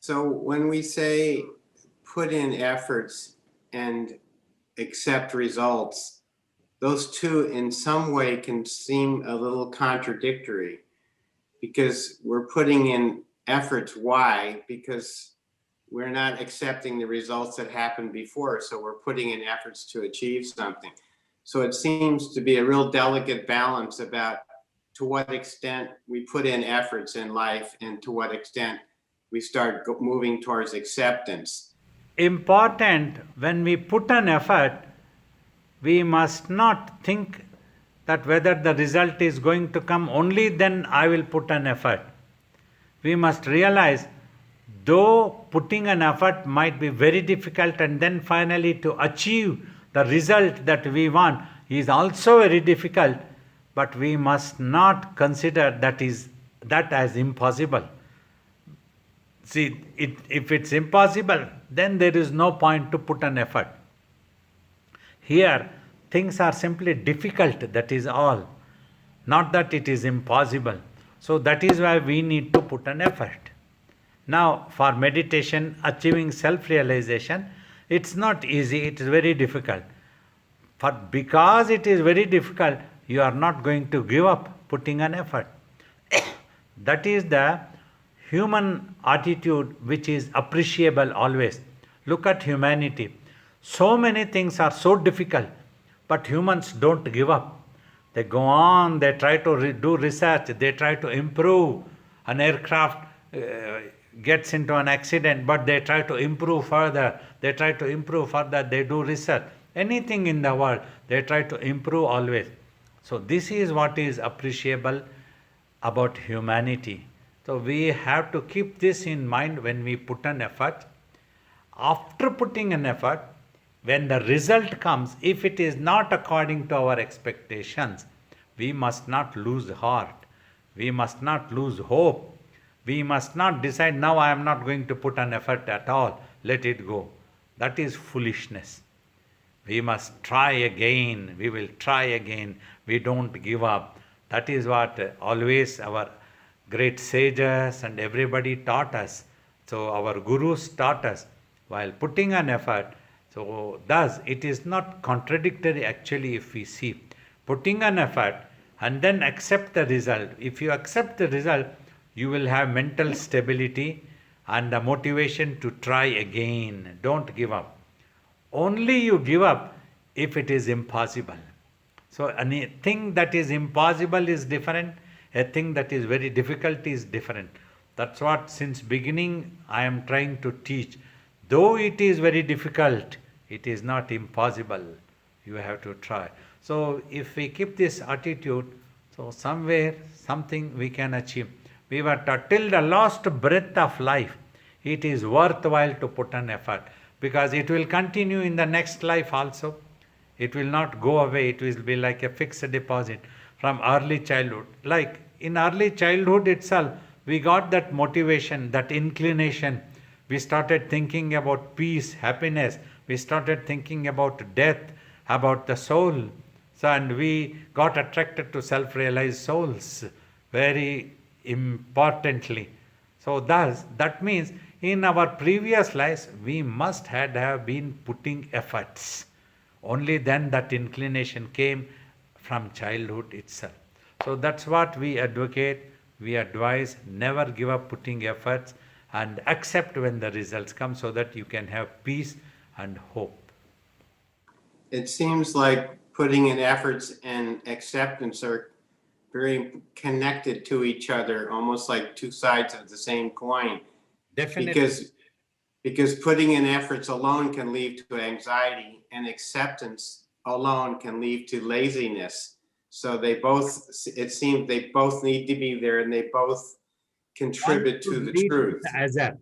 So when we say put in efforts and accept results, those two in some way can seem a little contradictory because we're putting in efforts. Why? Because we're not accepting the results that happened before. So we're putting in efforts to achieve something. So it seems to be a real delicate balance about to what extent we put in efforts in life and to what extent we start moving towards acceptance. Important, when we put an effort, we must not think that whether the result is going to come only then I will put an effort. We must realize, though putting an effort might be very difficult, and then finally to achieve the result that we want is also very difficult, but we must not consider that as impossible. See, if it's impossible, then there is no point to put an effort. Here, things are simply difficult, that is all. Not that it is impossible. So that is why we need to put an effort. Now, for meditation, achieving self-realization, it's not easy, it is very difficult. But because it is very difficult, you are not going to give up putting an effort. That is the human attitude which is appreciable always. Look at humanity. So many things are so difficult, but humans don't give up. They go on, they try to do research, they try to improve. An aircraft gets into an accident, but they try to improve further. They try to improve further, they do research. Anything in the world, they try to improve always. So, this is what is appreciable about humanity. So, we have to keep this in mind when we put an effort. After putting an effort, when the result comes, if it is not according to our expectations, we must not lose heart. We must not lose hope. We must not decide, now I am not going to put an effort at all, let it go. That is foolishness. We must try again, we will try again, we don't give up. That is what always our great sages and everybody taught us. So our gurus taught us while putting an effort. So thus it is not contradictory actually if we see. Putting an effort and then accept the result. If you accept the result, you will have mental stability and the motivation to try again. Don't give up. Only you give up if it is impossible. So a thing that is impossible is different. A thing that is very difficult is different. That's what since beginning I am trying to teach. Though it is very difficult, it is not impossible. You have to try. So if we keep this attitude, so somewhere something we can achieve. We were taught till the last breath of life, it is worthwhile to put an effort, because it will continue in the next life also. It will not go away. It will be like a fixed deposit from early childhood. Like in early childhood itself, we got that motivation, that inclination. We started thinking about peace, happiness. We started thinking about death, about the soul. So, and we got attracted to self-realized souls very importantly. So thus, that means in our previous lives, we must have been putting efforts. Only then that inclination came from childhood itself. So that's what we advocate, we advise, never give up putting efforts and accept when the results come so that you can have peace and hope. It seems like putting in efforts and acceptance are very connected to each other, almost like two sides of the same coin. Definitely. Because putting in efforts alone can lead to anxiety, and acceptance alone can lead to laziness. So they both, it seems they both need to be there, and they both One contribute to should the lead to truth. the other.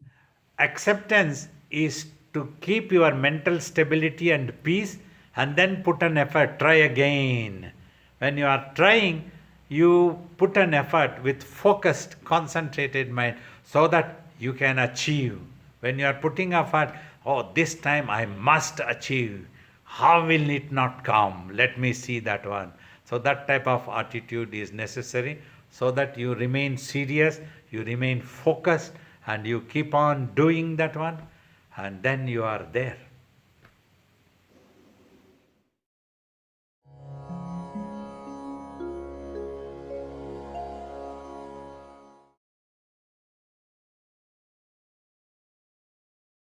Acceptance is to keep your mental stability and peace and then put an effort, try again. When you are trying, you put an effort with focused, concentrated mind so that you can achieve. When you are putting effort, oh, this time I must achieve. How will it not come? Let me see that one. So, that type of attitude is necessary so that you remain serious, you remain focused, and you keep on doing that one, and then you are there.